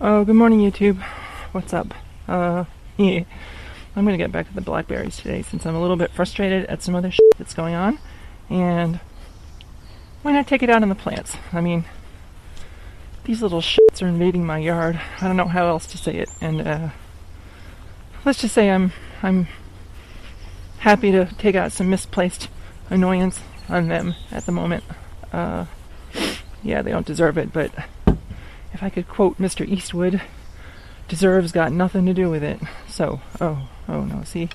Oh, good morning, YouTube. What's up? Yeah. I'm gonna get back to the Blackberries today since I'm a little bit frustrated at some other shit that's going on. And why not take it out on the plants? I mean, these little shits are invading my yard. I don't know how else to say it. And let's just say I'm happy to take out some misplaced annoyance on them at the moment. Yeah, they don't deserve it, but if I could quote Mr. Eastwood, deserves got nothing to do with it. So, oh no, see?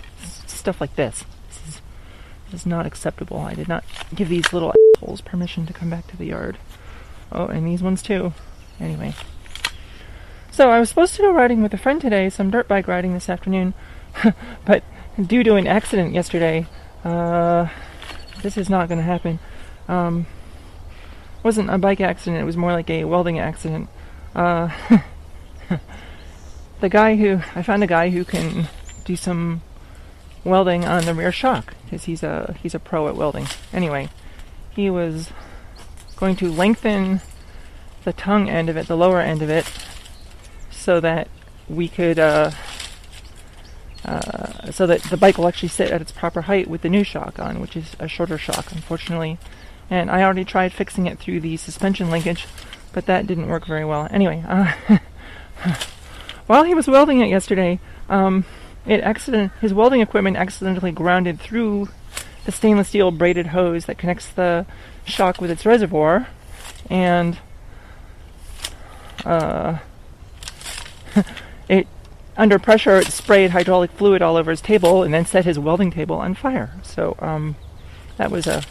Stuff like this. This is not acceptable. I did not give these little assholes permission to come back to the yard. Oh, and these ones too. Anyway. So, I was supposed to go riding with a friend today, some dirt bike riding this afternoon, but due to an accident yesterday, this is not going to happen. It wasn't a bike accident, it was more like a welding accident. I found a guy who can do some welding on the rear shock, because he's a pro at welding. Anyway, he was going to lengthen the tongue end of it, the lower end of it, so that we could, so that the bike will actually sit at its proper height with the new shock on, which is a shorter shock, unfortunately. And I already tried fixing it through the suspension linkage, but that didn't work very well. Anyway, while he was welding it yesterday, his welding equipment accidentally grounded through the stainless steel braided hose that connects the shock with its reservoir, and under pressure it sprayed hydraulic fluid all over his table and then set his welding table on fire. So that was a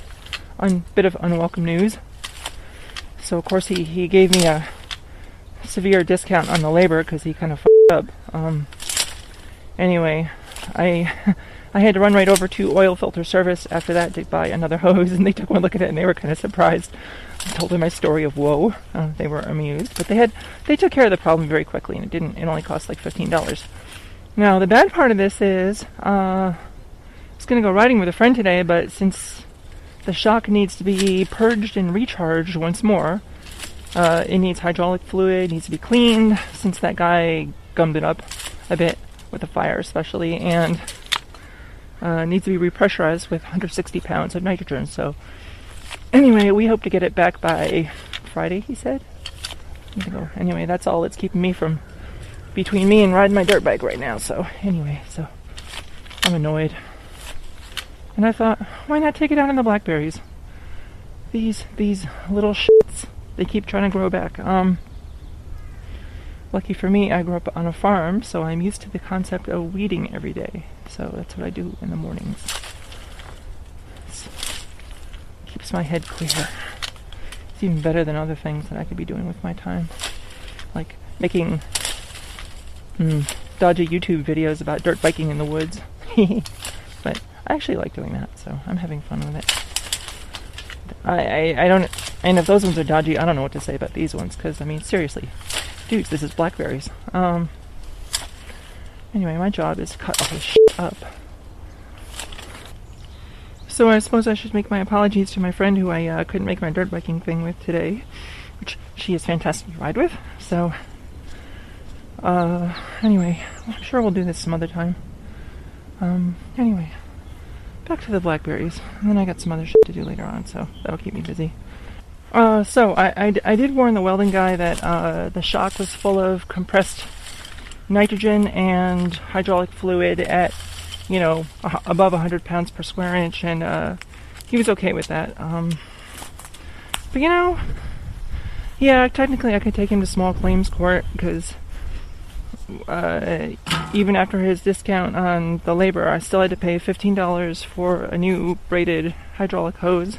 bit of unwelcome news. So of course he gave me a severe discount on the labor because he kind of fucked up. Anyway, I had to run right over to oil filter service after that to buy another hose, and they took one look at it and they were kind of surprised. I told them my story of woe. They were amused, but they took care of the problem very quickly, and it only cost like $15. Now the bad part of this is I was going to go riding with a friend today, but since the shock needs to be purged and recharged once more, it needs hydraulic fluid, needs to be cleaned, since that guy gummed it up a bit with the fire especially, and needs to be repressurized with 160 pounds of nitrogen. So anyway, we hope to get it back by Friday, he said. Anyway, that's all that's keeping me between me and riding my dirt bike right now. So anyway, I'm annoyed. And I thought, why not take it out on the Blackberries? These little shits, they keep trying to grow back. Lucky for me, I grew up on a farm, so I'm used to the concept of weeding every day. So that's what I do in the mornings. It keeps my head clear. It's even better than other things that I could be doing with my time. Like making dodgy YouTube videos about dirt biking in the woods. But I actually like doing that, so I'm having fun with it. I don't, and if those ones are dodgy, I don't know what to say about these ones, because, I mean, seriously, dudes, this is Blackberries. Anyway, my job is to cut all this shit up. So I suppose I should make my apologies to my friend who I couldn't make my dirt biking thing with today, which she is fantastic to ride with, so, anyway, I'm sure we'll do this some other time. Anyway, back to the Blackberries, and then I got some other shit to do later on, so that'll keep me busy. So I did warn the welding guy that the shock was full of compressed nitrogen and hydraulic fluid at, above 100 pounds per square inch, and he was okay with that. But yeah, technically I could take him to small claims court, because even after his discount on the labor, I still had to pay $15 for a new braided hydraulic hose,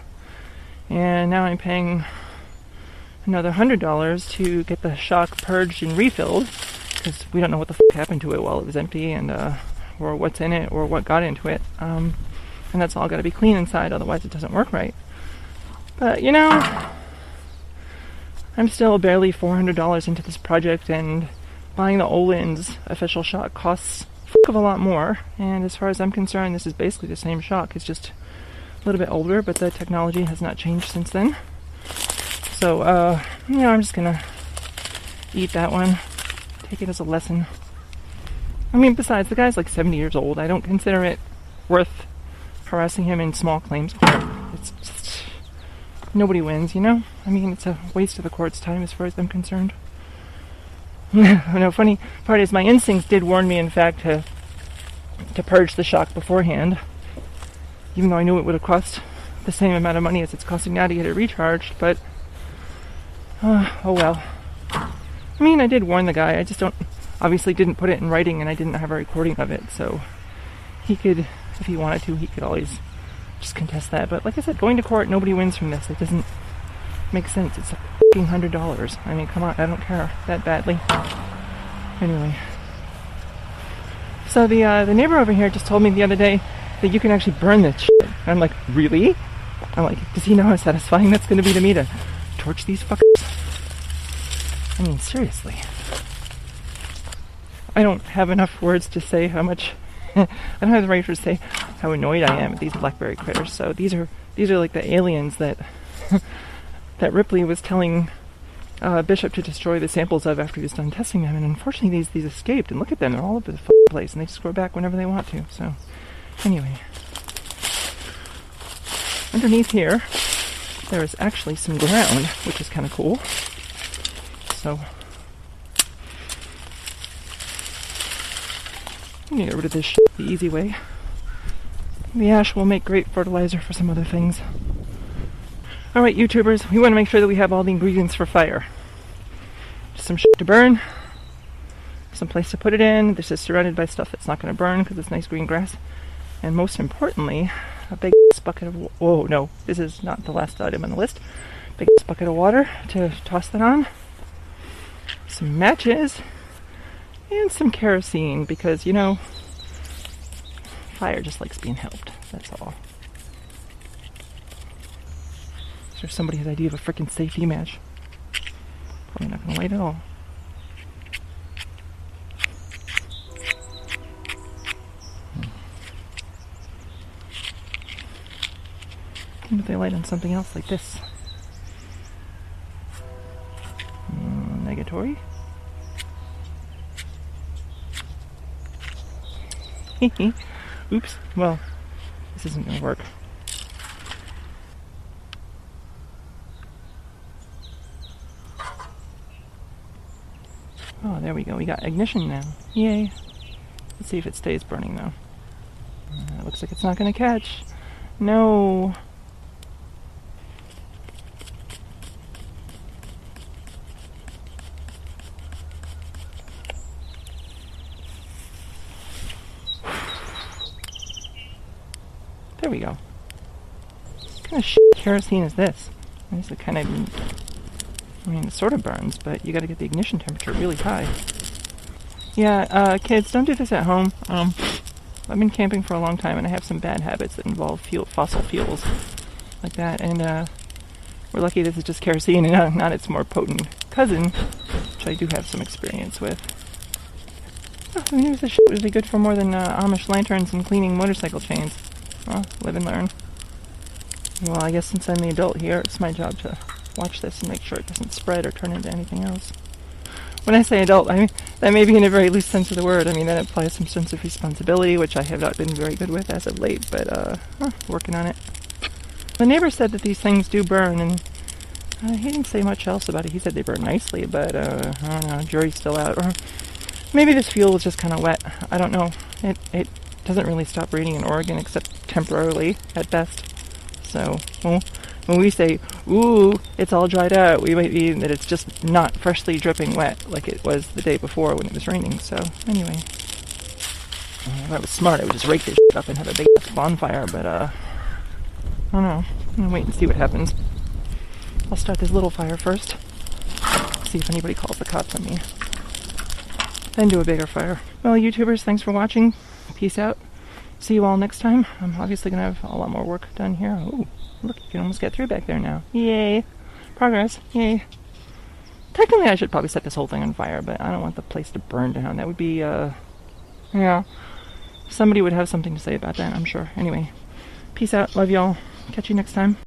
and now I'm paying another $100 to get the shock purged and refilled, because we don't know what the fuck happened to it while it was empty, and or what's in it, or what got into it, and that's all got to be clean inside, otherwise it doesn't work right. But I'm still barely $400 into this project, and buying the Olin's official shock costs a fuck of a lot more, and as far as I'm concerned, this is basically the same shock. It's just a little bit older, but the technology has not changed since then. So, I'm just gonna eat that one. take it as a lesson. I mean, besides, the guy's like 70 years old. I don't consider it worth harassing him in small claims court. It's just, nobody wins, you know? I mean, it's a waste of the court's time as far as I'm concerned. No, funny part is my instincts did warn me, in fact, to purge the shock beforehand, even though I knew it would have cost the same amount of money as it's costing now to get it recharged, but oh well. I mean, I did warn the guy. I just obviously didn't put it in writing, and I didn't have a recording of it, so he could, if he wanted to, he could always just contest that. But like I said, going to court, nobody wins from this. It doesn't make sense. It's $100. I mean, come on, I don't care that badly. Anyway, so the neighbor over here just told me the other day that you can actually burn this shit. And I'm like, really? I'm like, does he know how satisfying that's going to be to me to torch these fuckers? I mean, seriously. I don't have enough words to say how much I don't have the right to say how annoyed I am at these Blackberry critters. So these are like the aliens that that Ripley was telling Bishop to destroy the samples of after he was done testing them, and unfortunately these escaped, and look at them, they're all over the fucking place, and they just go back whenever they want to. So anyway, underneath here there is actually some ground, which is kind of cool. So I'm gonna get rid of this shit the easy way. The ash will make great fertilizer for some other things. Alright, YouTubers, we want to make sure that we have all the ingredients for fire. Just some shit to burn, some place to put it in. This is surrounded by stuff that's not going to burn because it's nice green grass. And most importantly, a big bucket of... Whoa, no, this is not the last item on the list. Big bucket of water to toss that on. Some matches. And some kerosene because, you know, fire just likes being helped. That's all. Is there somebody's idea of a frickin' safety match? Probably not gonna light at all. What if they light on something else like this? Negatory? Oops. Well, this isn't gonna work. Oh, there we go. We got ignition now. Yay. Let's see if it stays burning, though. It looks like it's not going to catch. No. There we go. What kind of shit kerosene is this? This is kind of... I mean, it sort of burns, but you gotta get the ignition temperature really high. Yeah, kids, don't do this at home. I've been camping for a long time, and I have some bad habits that involve fossil fuels like that, and we're lucky this is just kerosene and not its more potent cousin, which I do have some experience with. Oh, who knew this shit would be good for more than Amish lanterns and cleaning motorcycle chains? Well, live and learn. Well, I guess since I'm the adult here, it's my job to watch this and make sure it doesn't spread or turn into anything else. When I say adult, I mean, that may be in a very loose sense of the word. I mean, that implies some sense of responsibility, which I have not been very good with as of late, but working on it. The neighbor said that these things do burn, and he didn't say much else about it. He said they burn nicely, but I don't know, jury's still out. Or maybe this fuel was just kind of wet. I don't know. It doesn't really stop raining in Oregon, except temporarily, at best. So, well, when we say, ooh, it's all dried out, we might mean that it's just not freshly dripping wet like it was the day before when it was raining. So, anyway. If I was smart, I would just rake this shit up and have a big bonfire, but, I don't know. I'm gonna wait and see what happens. I'll start this little fire first. See if anybody calls the cops on me. Then do a bigger fire. Well, YouTubers, thanks for watching. Peace out. See you all next time. I'm obviously gonna have a lot more work done here. Ooh. Look, you can almost get through back there now. Yay! Progress. Yay. Technically, I should probably set this whole thing on fire, but I don't want the place to burn down. That would be, yeah. Somebody would have something to say about that, I'm sure. Anyway, peace out. Love y'all. Catch you next time.